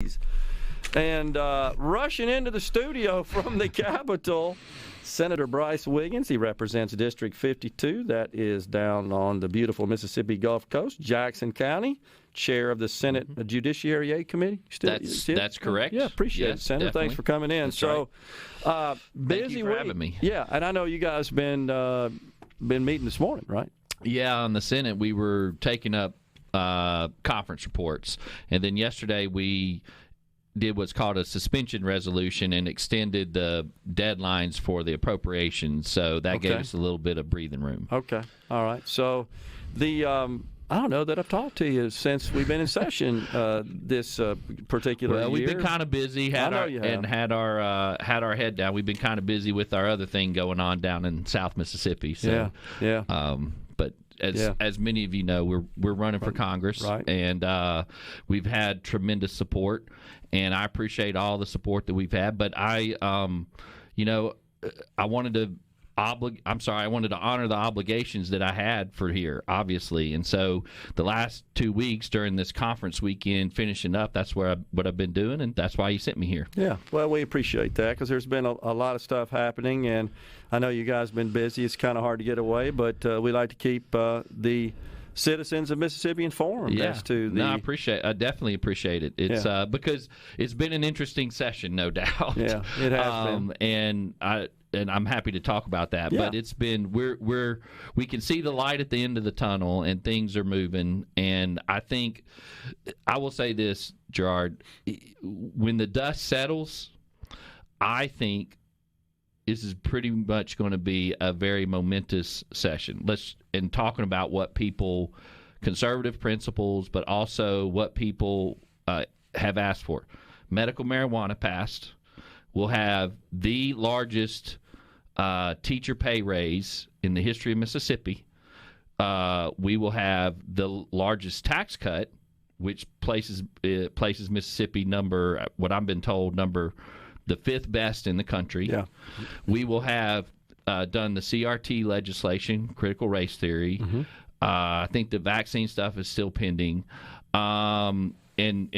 Mississippi's. And rushing into the studio from the Capitol, Senator Brice Wiggins. He represents District 52. That is down on the beautiful Mississippi Gulf Coast, Jackson County, chair of the Senate Judiciary Aid Committee. That's correct. Yeah, appreciate it, Senator. Definitely. Thanks for coming in. That's right. Busy Thank you for week. having me. Yeah, and I know you guys been meeting this morning, right? Yeah, on the Senate, we were taking up conference reports. And then yesterday we did what's called a suspension resolution and extended the deadlines for the appropriations. So that gave us a little bit of breathing room. Okay. All right. So the I don't know that I've talked to you since we've been in session this particular year. Well, we've been kind of busy. Had our head down. We've been kind of busy with our other thing going on down in South Mississippi. So, yeah. But as many of you know, we're running for Congress, right. And we've had tremendous support, and I appreciate all the support that we've had. But I wanted to honor the obligations that I had for here, obviously. And so the last 2 weeks during this conference weekend, finishing up, that's what I've been doing, and that's why you sent me here. Yeah, well, we appreciate that because there's been a lot of stuff happening, and I know you guys have been busy. It's kind of hard to get away, but we like to keep the citizens of Mississippi informed as to the... No, I definitely appreciate it. It's because it's been an interesting session, no doubt. Yeah, it has been. And I'm happy to talk about that. Yeah. But it's been we can see the light at the end of the tunnel, and things are moving. And I think I will say this, Gerard, when the dust settles, I think this is pretty much going to be a very momentous session. And talking about what people, conservative principles, but also what people have asked for. Medical marijuana passed. We'll have the largest teacher pay raise in the history of Mississippi. We will have the largest tax cut, which places Mississippi what I've been told, the fifth best in the country. Yeah. We will have done the CRT legislation, critical race theory. Mm-hmm. I think the vaccine stuff is still pending. In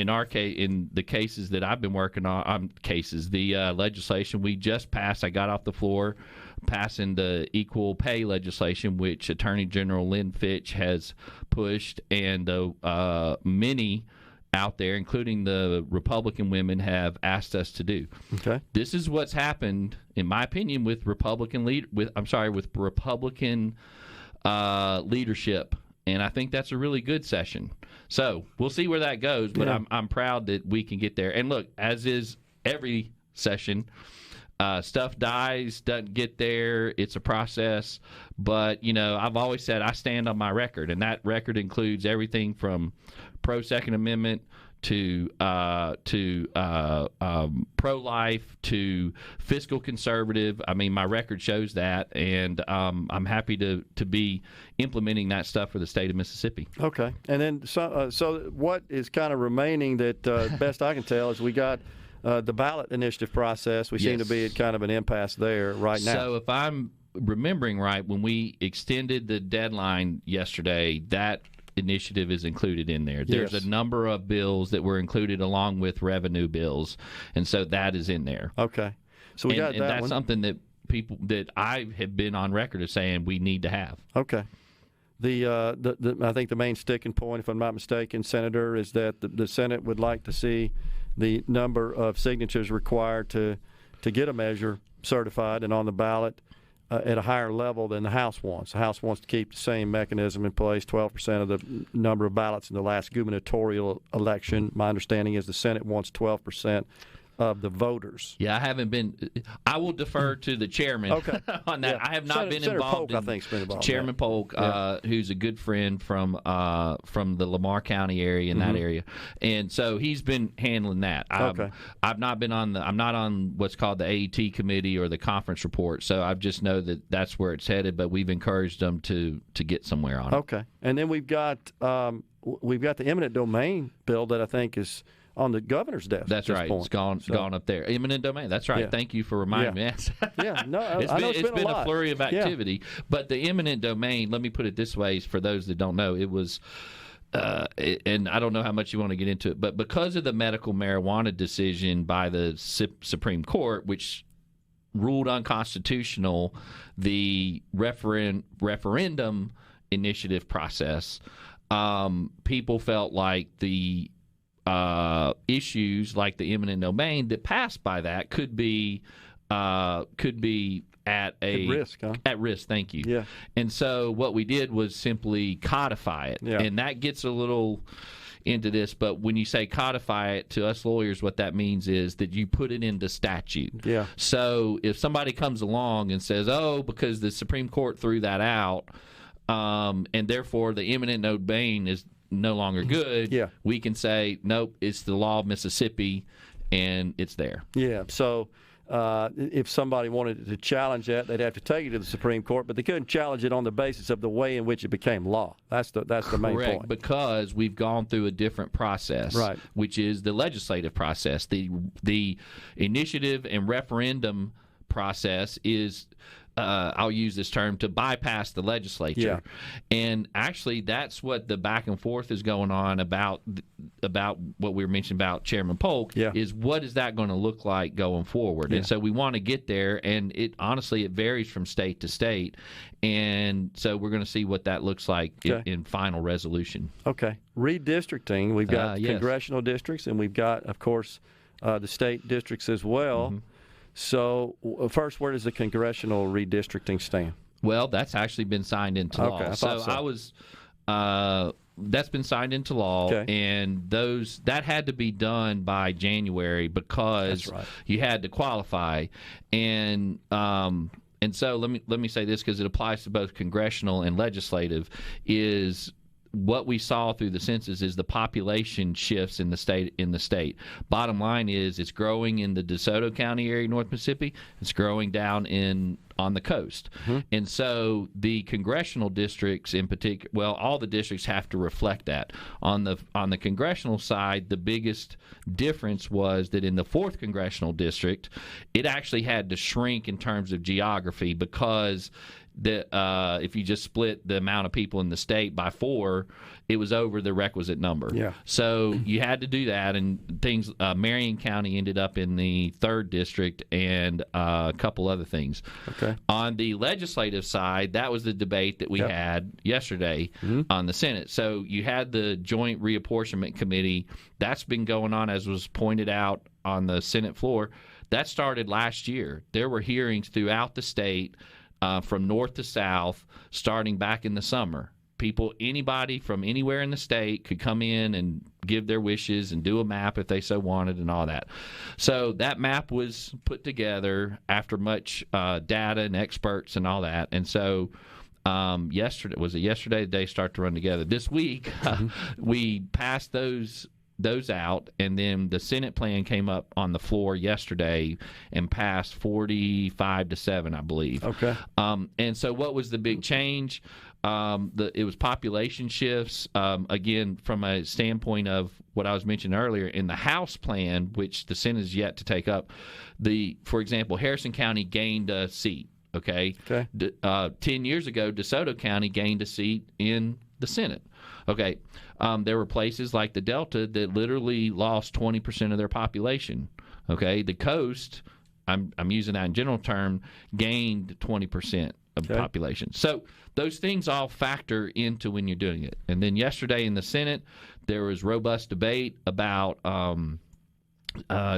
our case, in the cases that I've been working on, the legislation we just passed, I got off the floor passing the equal pay legislation, which Attorney General Lynn Fitch has pushed, and many out there, including the Republican women, have asked us to do. Okay, this is what's happened, in my opinion, with Republican leadership. And I think that's a really good session. So we'll see where that goes, but I'm proud that we can get there. And look, as is every session, stuff dies, doesn't get there. It's a process. But, I've always said I stand on my record, and that record includes everything from pro-Second Amendment to pro-life to fiscal conservative. I mean, my record shows that, and I'm happy to be implementing that stuff for the state of Mississippi. Okay. And then so what is kind of remaining that, best I can tell, is we got the ballot initiative process. We seem to be at kind of an impasse there right now. So if I'm remembering right, when we extended the deadline yesterday, that initiative is included in there. There's a number of bills that were included along with revenue bills, and so that is in there. Okay, so we got that. And that's something that I have been on record of saying we need to have. Okay. I think the main sticking point, if I'm not mistaken, Senator, is that the Senate would like to see the number of signatures required to get a measure certified and on the ballot at a higher level than the House wants. The House wants to keep the same mechanism in place, 12% of the number of ballots in the last gubernatorial election. My understanding is the Senate wants 12% of the voters. Yeah, I will defer to the chairman on that. Yeah. I have not been involved. I think, has been involved. Chairman Polk, who's a good friend from the Lamar County area, in that area, and so he's been handling that. I've not been I'm not on what's called the AET committee or the conference report, so I just know that that's where it's headed. But we've encouraged them to get somewhere on it. Okay, and then we've got the eminent domain bill that I think is on the governor's desk. That's right. Point. It's gone up there. Eminent domain. That's right. Yeah. Thank you for reminding me. Yeah. No, it's been a flurry of activity. Yeah. But the eminent domain, let me put it this way, for those that don't know, it was and I don't know how much you want to get into it, but because of the medical marijuana decision by the Supreme Court, which ruled unconstitutional the referendum initiative process, people felt like the issues like the eminent domain that passed by that could be at risk, huh? At risk, thank you. Yeah. And so what we did was simply codify it. Yeah. And that gets a little into this, but when you say codify it, to us lawyers, what that means is that you put it into statute. Yeah. So if somebody comes along and says, oh, because the Supreme Court threw that out, and therefore the eminent domain is no longer good, yeah, we can say, nope, it's the law of Mississippi, and it's there. Yeah. So if somebody wanted to challenge that, they'd have to take it to the Supreme Court, but they couldn't challenge it on the basis of the way in which it became law. That's the main Correct, point. because we've gone through a different process, right, which is the legislative process. The initiative and referendum process is, I'll use this term, to bypass the legislature. Yeah. And actually that's what the back and forth is going on about what we were mentioning about Chairman Polk, yeah, is what is that going to look like going forward. Yeah. And so we want to get there, and it honestly it varies from state to state, and so we're going to see what that looks like in final resolution. Okay. Redistricting, we've got yes, congressional districts, and we've got, of course, the state districts as well. Mm-hmm. So first, where does the congressional redistricting stand? Well, that's actually been signed into law. That's been signed into law, and that had to be done by January because you had to qualify. And so let me say this, because it applies to both congressional and legislative, is what we saw through the census is the population shifts in the state. Bottom line is it's growing in the DeSoto County area, North Mississippi. It's growing down on the coast. Mm-hmm. And so the congressional districts in particular, well, all the districts have to reflect that. On the congressional side, the biggest difference was that in the 4th congressional district, it actually had to shrink in terms of geography, because if you just split the amount of people in the state by 4, it was over the requisite number. Yeah. So you had to do that, and things. Marion County ended up in the 3rd district, and a couple other things. Okay. On the legislative side, that was the debate that we had yesterday on the Senate. So you had the Joint Reapportionment Committee. That's been going on, as was pointed out on the Senate floor. That started last year. There were hearings throughout the state, from north to south, starting back in the summer. Anybody from anywhere in the state could come in and give their wishes and do a map if they so wanted and all that. So that map was put together after much data and experts and all that. And so yesterday they start to run together. This week we passed those out, and then the Senate plan came up on the floor yesterday and passed 45-7, I believe. Okay. And so what was the big change? It was population shifts. Again, from a standpoint of what I was mentioning earlier, in the House plan, which the Senate is yet to take up, for example, Harrison County gained a seat. Okay. 10 years ago, DeSoto County gained a seat in the Senate. Okay. There were places like the Delta that literally lost 20% of their population. Okay. The coast, I'm using that in general term, gained 20% of the population. So those things all factor into when you're doing it. And then yesterday in the Senate, there was robust debate about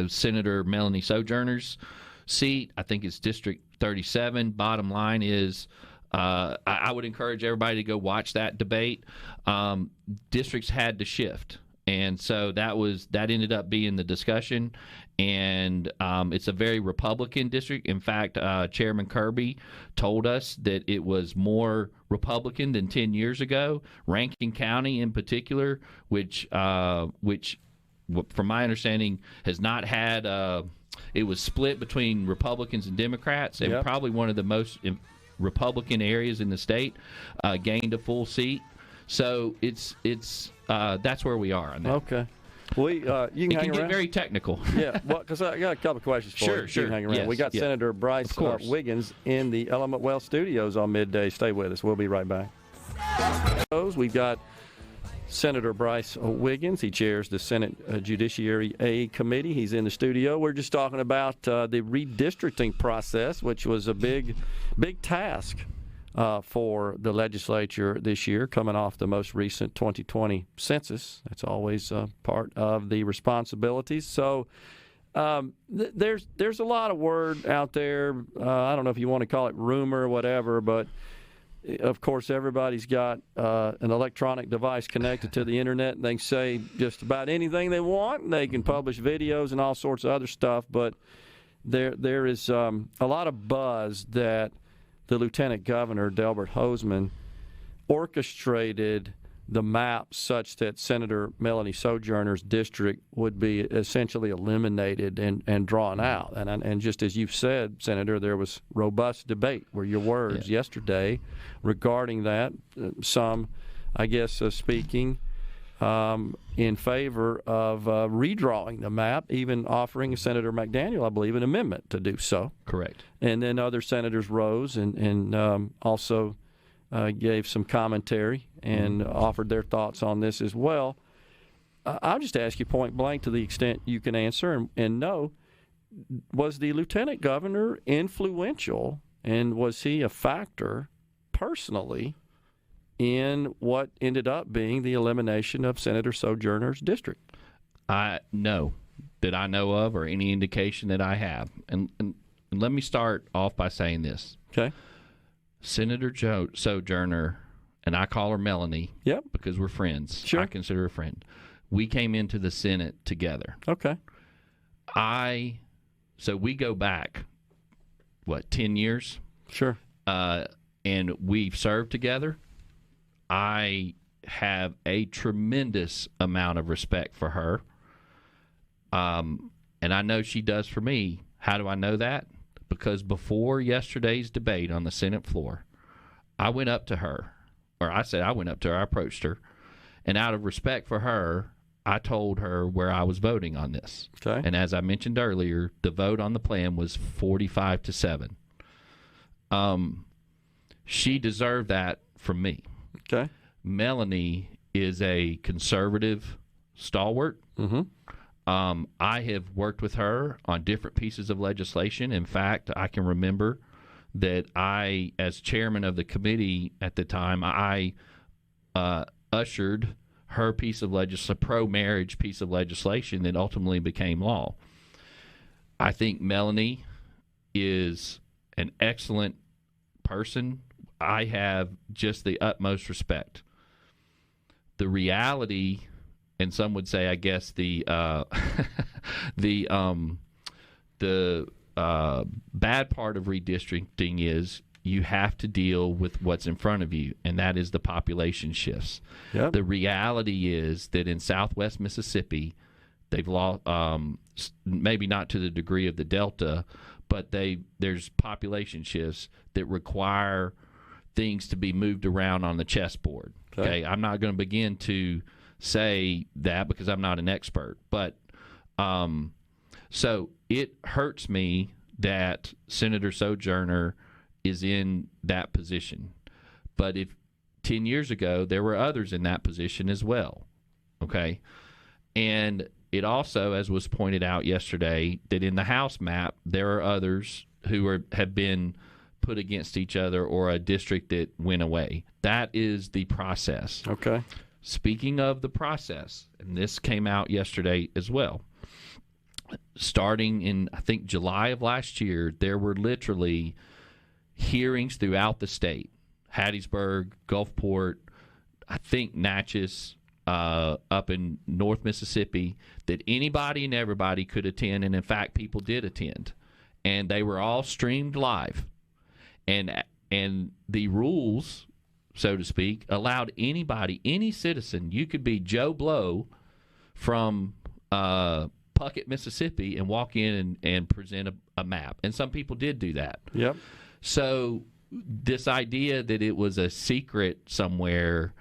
Senator Melanie Sojourner's seat. I think it's District 37. Bottom line is, I would encourage everybody to go watch that debate. Districts had to shift, and so that ended up being the discussion. And it's a very Republican district. In fact, Chairman Kirby told us that it was more Republican than 10 years ago. Rankin County, in particular, which from my understanding, has not had. It was split between Republicans and Democrats, and probably one of the most Republican areas in the state, gained a full seat. So it's that's where we are on that. Okay. You can hang around. Get very technical. Yeah, well, because I got a couple of questions for you. Sure. You can hang around. Yes, we got Senator Brice Wiggins in the Element Wealth Studios on midday. Stay with us. We'll be right back. We've got Senator Brice Wiggins. He chairs the Senate Judiciary A Committee. He's in the studio. We're just talking about the redistricting process, which was a big task for the legislature this year, coming off the most recent 2020 census. That's always part of the responsibilities. So there's a lot of word out there. I don't know if you want to call it rumor or whatever, but of course, everybody's got an electronic device connected to the internet, and they can say just about anything they want. They can publish videos and all sorts of other stuff, but there is a lot of buzz that the Lieutenant Governor, Delbert Hosemann, orchestrated the map such that Senator Melanie Sojourner's district would be essentially eliminated and drawn out. And just as you've said, Senator, there was robust debate, were your words, yesterday regarding that. Some, I guess, speaking in favor of redrawing the map, even offering Senator McDaniel, I believe, an amendment to do so. Correct. And then other senators rose and also gave some commentary and offered their thoughts on this as well. I'll just ask you point blank, to the extent you can answer and know, was the Lieutenant Governor influential, and was he a factor personally in what ended up being the elimination of Senator Sojourner's district? No, that I know of, or any indication that I have. And let me start off by saying this. Okay. Senator Sojourner, and I call her Melanie, yep, because we're friends. Sure. I consider her a friend. We came into the Senate together. Okay. So we go back, 10 years? Sure. And we've served together. I have a tremendous amount of respect for her. And I know she does for me. How do I know that? Because before yesterday's debate on the Senate floor, I went up to her, I approached her, and out of respect for her, I told her where I was voting on this. Okay. And as I mentioned earlier, the vote on the plan was 45-7. She deserved that from me. Okay. Melanie is a conservative stalwart. Mm-hmm. I have worked with her on different pieces of legislation. In fact, I can remember that I, as chairman of the committee at the time, I ushered her piece of pro-marriage piece of legislation that ultimately became law. I think Melanie is an excellent person. I have just the utmost respect. The reality, and some would say, I guess, the bad part of redistricting is you have to deal with what's in front of you, and that is the population shifts. Yep. The reality is that in Southwest Mississippi, they've lost, maybe not to the degree of the Delta, but there's population shifts that require things to be moved around on the chessboard. Okay, I'm not going to begin to say that because I'm not an expert, but so it hurts me that Senator Sojourner is in that position. But if 10 years ago there were others in that position as well, okay? And it also, as was pointed out yesterday, that in the House map there are others who have been put against each other, or a district that went away. That is the process. Okay. Speaking of the process, and this came out yesterday as well, starting in, I think, July of last year, there were literally hearings throughout the state, Hattiesburg, Gulfport, I think Natchez, up in North Mississippi, that anybody and everybody could attend, and in fact people did attend, and they were all streamed live. And the rules, so to speak, allowed anybody, any citizen, you could be Joe Blow from Puckett, Mississippi, and walk in and present a map. And some people did do that. Yep. So this idea that it was a secret somewhere,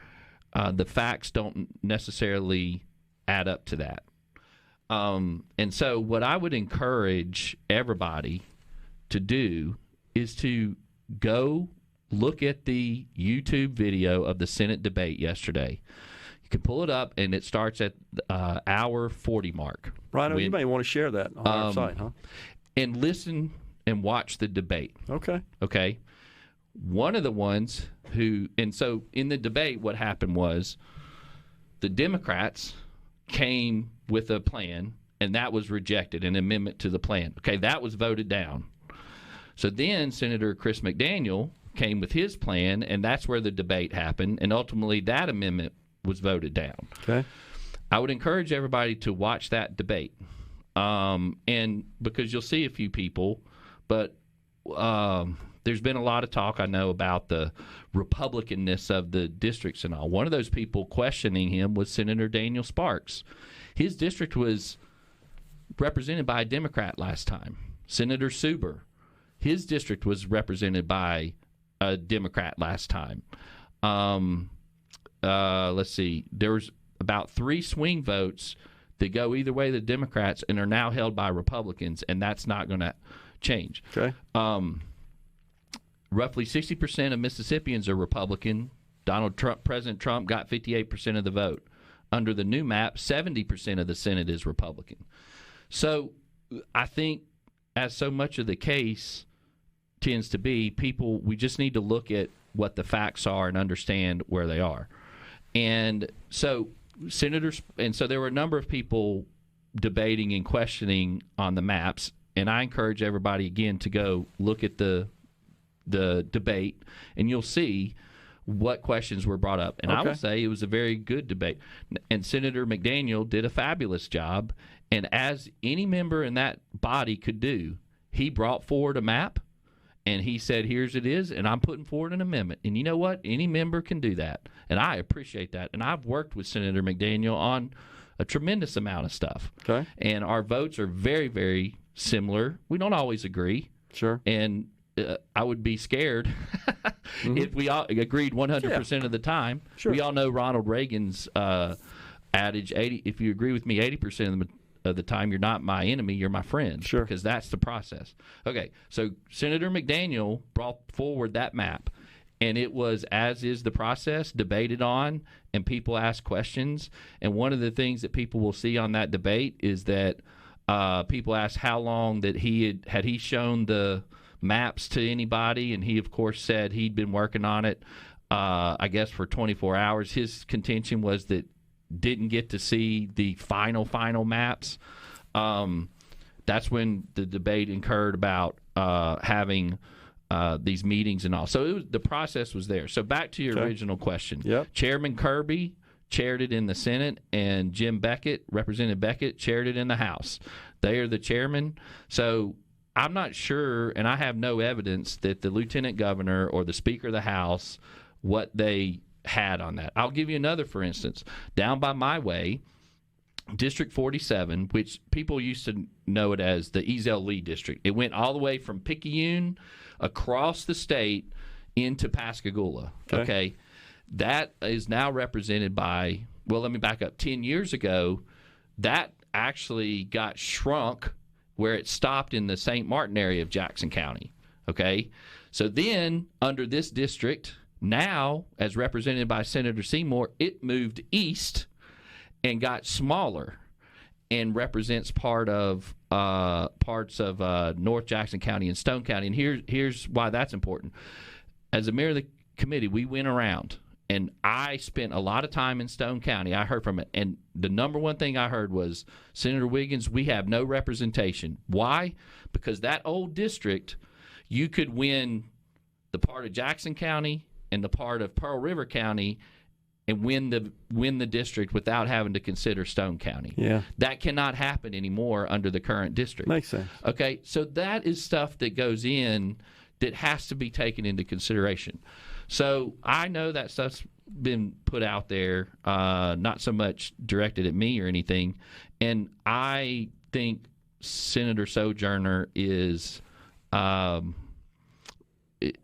the facts don't necessarily add up to that. And so what I would encourage everybody to do is to go look at the YouTube video of the Senate debate yesterday. can pull it up, and it starts at hour 40 mark. Rhino, you may want to share that on our site, huh? And listen and watch the debate. Okay. One of the ones who, and so in the debate, what happened was the Democrats came with a plan, and that was rejected, an amendment to the plan. Okay, that was voted down. So then Senator Chris McDaniel came with his plan, and that's where the debate happened, and ultimately that amendment was voted down. Okay. I would encourage everybody to watch that debate, and because you'll see a few people, but there's been a lot of talk, I know, about the Republicanness of the districts and all. One of those people questioning him was Senator Daniel Sparks. His district was represented by a Democrat last time. Senator Suber, his district was represented by a Democrat last time. Let's see. There was about 3 swing votes that go either way, the Democrats, and are now held by Republicans, and that's not going to change. Okay. Roughly 60% of Mississippians are Republican. President Trump got 58% of the vote. Under the new map, 70% of the Senate is Republican. So I think, as so much of the case tends to be, we just need to look at what the facts are and understand where they are. And so there were a number of people debating and questioning on the maps, and I encourage everybody again to go look at the debate, and you'll see what questions were brought up. And I will say it was a very good debate. And Senator McDaniel did a fabulous job, and as any member in that body could do, he brought forward a map, and he said, here's it is, and I'm putting forward an amendment. And you know what? Any member can do that, and I appreciate that. And I've worked with Senator McDaniel on a tremendous amount of stuff. Okay. And our votes are very, very similar. We don't always agree. Sure. And I would be scared if we all agreed 100% of the time. Sure. We all know Ronald Reagan's adage, if you agree with me 80% of the time, you're not my enemy, you're my friend. Sure. Because that's the process. Okay, so Senator McDaniel brought forward that map, and it was, as is the process, debated on, and people asked questions. And one of the things that people will see on that debate is that people asked how long that he had he shown the maps to anybody, and he of course said he'd been working on it I guess for 24 hours. His contention was that didn't get to see the final maps. That's when the debate occurred about having these meetings and all. So the process was there. So back to your original question. Yep. Chairman Kirby chaired it in the Senate, and Jim Beckett, Representative Beckett, chaired it in the House. They are the chairman. So I'm not sure, and I have no evidence that the lieutenant governor or the Speaker of the House, what they had on that. I'll give you another, for instance. Down by my way, District 47, which people used to know it as the Ezel Lee District. It went all the way from Picayune across the state into Pascagoula. Okay. That is now represented by, well, let me back up. 10 years ago, that actually got shrunk where it stopped in the St. Martin area of Jackson County. Okay. So then, under this district, now, as represented by Senator Seymour, it moved east and got smaller and represents parts of North Jackson County and Stone County. And here's why that's important. As a mayor of the committee, we went around, and I spent a lot of time in Stone County. I heard from it, and the number one thing I heard was, Senator Wiggins, we have no representation. Why? Because that old district, you could win the part of Jackson County and the part of Pearl River County and win the district without having to consider Stone County. Yeah. That cannot happen anymore under the current district. Makes sense. Okay, so that is stuff that goes in that has to be taken into consideration. So I know that stuff's been put out there, not so much directed at me or anything, and I think Senator Sojourner is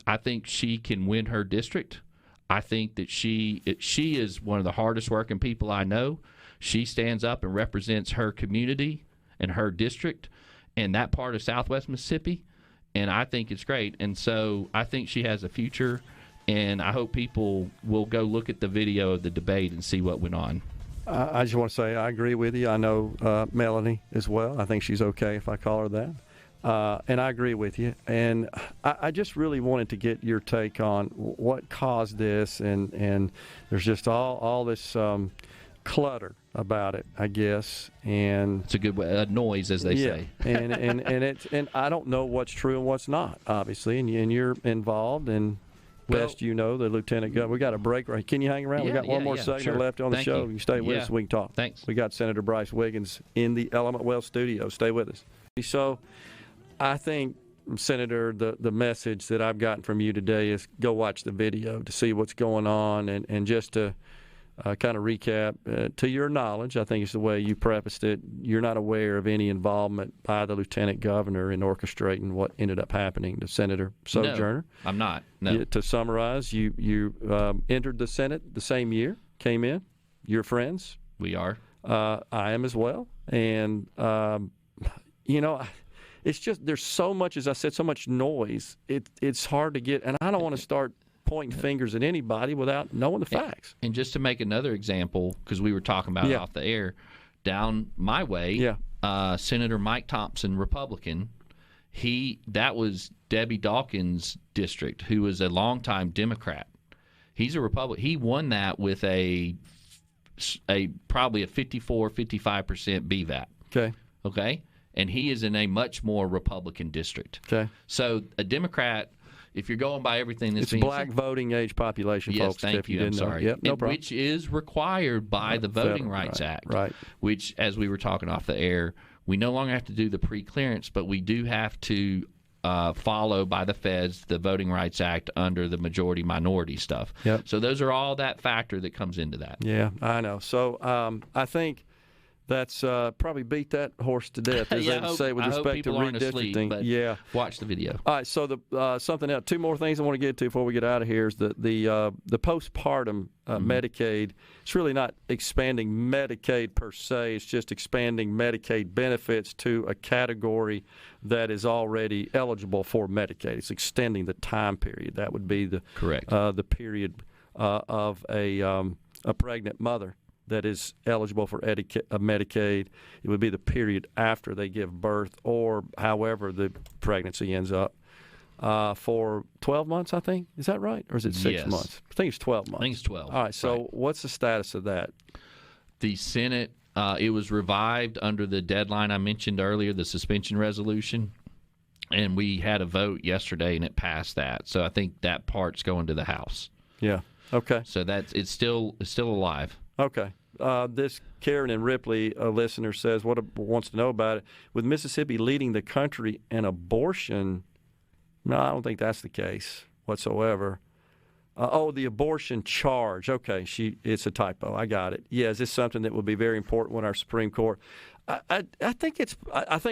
I think she can win her district. I think that she is one of the hardest working people I know. She stands up and represents her community and her district and that part of Southwest Mississippi, and I think it's great. And so I think she has a future, and I hope people will go look at the video of the debate and see what went on. I just want to say I agree with you. I know Melanie as well. I think she's okay if I call her that. And I agree with you. And I just really wanted to get your take on what caused this. And there's just all this clutter about it, I guess. And it's a good way, noise, as they say. and I don't know what's true and what's not, obviously. And you're involved, and best you know, the lieutenant governor. We got a break right. Can you hang around? We got one more segment left on the show. You can stay with us. We can talk. Thanks. We got Senator Brice Wiggins in the Element Well studio. Stay with us. So, I think, Senator, the message that I've gotten from you today is go watch the video to see what's going on, and just to kind of recap, to your knowledge, I think it's the way you prefaced it, you're not aware of any involvement by the lieutenant governor in orchestrating what ended up happening to Senator Sojourner. No, I'm not. No. To summarize, you entered the Senate the same year, came in. You're friends. We are. I am as well. And, it's just there's so much, as I said, so much noise. It's hard to get, and I don't want to start pointing fingers at anybody without knowing the facts. And just to make another example, because we were talking about it off the air, down my way, Senator Mike Thompson, Republican, that was Debbie Dawkins' district, who was a longtime Democrat. He's a Republican. He won that with probably a 54-55% BVAP. Okay? And he is in a much more Republican district. Okay. So a Democrat, if you're going by everything that's being black voting age population, yes, folks. Thank you. I'm sorry. Yep, no problem. Which is required by the Voting Rights Act. Right. Which, as we were talking off the air, we no longer have to do the pre-clearance, but we do have to follow by the feds the Voting Rights Act under the majority-minority stuff. Yep. So those are all that factor that comes into that. Yeah, I know. So I think that's probably beat that horse to death, as they would say, with respect to redistricting. Asleep, watch the video. All right, so something else. Two more things I want to get to before we get out of here is the postpartum Medicaid. It's really not expanding Medicaid per se. It's just expanding Medicaid benefits to a category that is already eligible for Medicaid. It's extending the time period. That would be the period of a pregnant mother that is eligible for Medicaid. It would be the period after they give birth, or however the pregnancy ends up, for 12 months, I think. Is that right? Or is it 6 months? I think it's 12 months. I think it's 12. All right, so what's the status of that? The Senate, it was revived under the deadline I mentioned earlier, the suspension resolution, and we had a vote yesterday, and it passed that. So I think that part's going to the House. Yeah, okay. So it's still alive. Okay. This Karen and Ripley, a listener, says wants to know about it. With Mississippi leading the country in abortion, no, I don't think that's the case whatsoever. The abortion charge. Okay, it's a typo. I got it. Yeah, is this something that would be very important when our Supreme Court? I think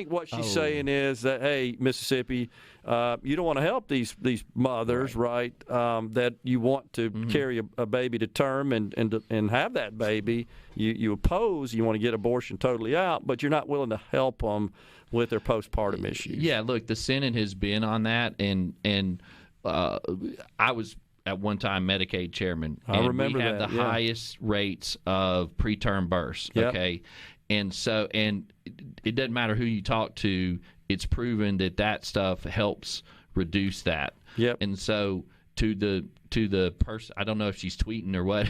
what she's saying is that, hey, Mississippi, you don't want to help these mothers, right? That you want to carry a baby to term and have that baby. You oppose. You want to get abortion totally out, but you're not willing to help them with their postpartum issues. Yeah, look, the Senate has been on that, and I was at one time Medicaid chairman. I remember that. We had the highest rates of preterm births. Yep. Okay. And so, and it doesn't matter who you talk to, it's proven that stuff helps reduce that. Yep. And so to the person, I don't know if she's tweeting or what.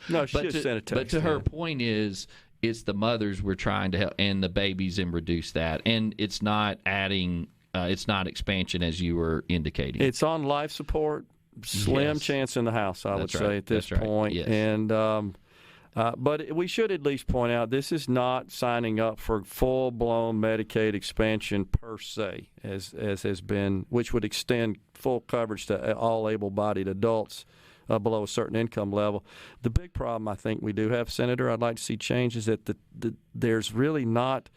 No, she just sent a text. But to her point is, it's the mothers we're trying to help and the babies and reduce that. And it's not adding, it's not expansion as you were indicating. It's on life support. Slim chance in the House, I would say, at this point. Yes. And but we should at least point out this is not signing up for full-blown Medicaid expansion per se, as has been, which would extend full coverage to all able-bodied adults below a certain income level. The big problem I think we do have, Senator, I'd like to see change is that there's really not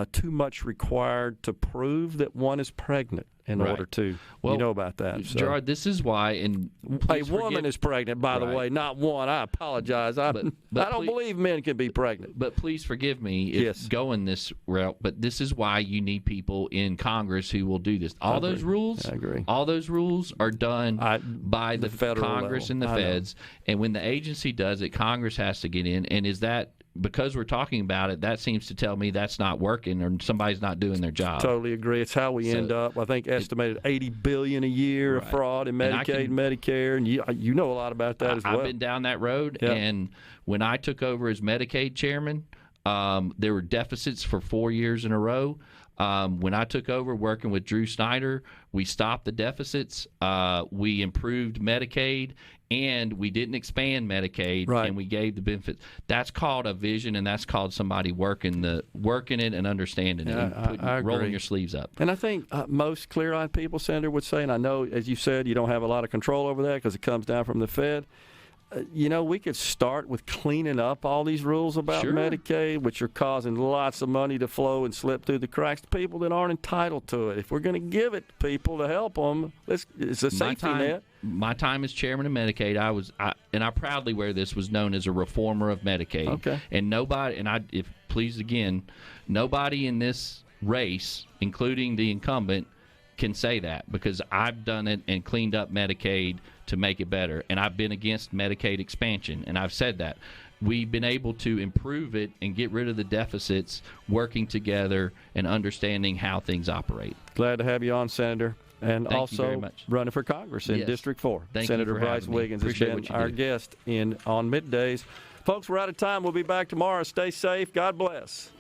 too much required to prove that one is pregnant in order to. Well, you know about that. So. Gerard, this is why. And a woman is pregnant, by the way, not one. I apologize. I don't believe men can be pregnant. But please forgive me if going this route. But this is why you need people in Congress who will do this. All those rules, I agree. All those rules are done by the Congress level. And the feds. And when the agency does it, Congress has to get in. And is that because we're talking about it, that seems to tell me that's not working or somebody's not doing their job. Totally agree. It's how we end up. I think estimated $80 billion a year of fraud in Medicaid and Medicare, and you know a lot about that as well. I've been down that road, and when I took over as Medicaid chairman, there were deficits for 4 years in a row. When I took over working with Drew Snyder, we stopped the deficits. We improved Medicaid, and we didn't expand Medicaid, and we gave the benefits. That's called a vision, and that's called somebody working it and understanding it, and rolling your sleeves up. And I think most clear-eyed people, Senator, would say, and I know, as you said, you don't have a lot of control over that because it comes down from the Fed. We could start with cleaning up all these rules about Medicaid, which are causing lots of money to flow and slip through the cracks to people that aren't entitled to it. If we're going to give it to people to help them, it's a safety net. My time as chairman of Medicaid, I proudly wear this, was known as a reformer of Medicaid. Okay. And nobody in this race, including the incumbent, can say that, because I've done it and cleaned up Medicaid to make it better, and I've been against Medicaid expansion, and I've said that. We've been able to improve it and get rid of the deficits, working together and understanding how things operate. Glad to have you on, Senator. And Thank also you very much. Running for Congress in District 4. Senator Brice Wiggins has been our guest on Middays. Folks, we're out of time. We'll be back tomorrow. Stay safe. God bless.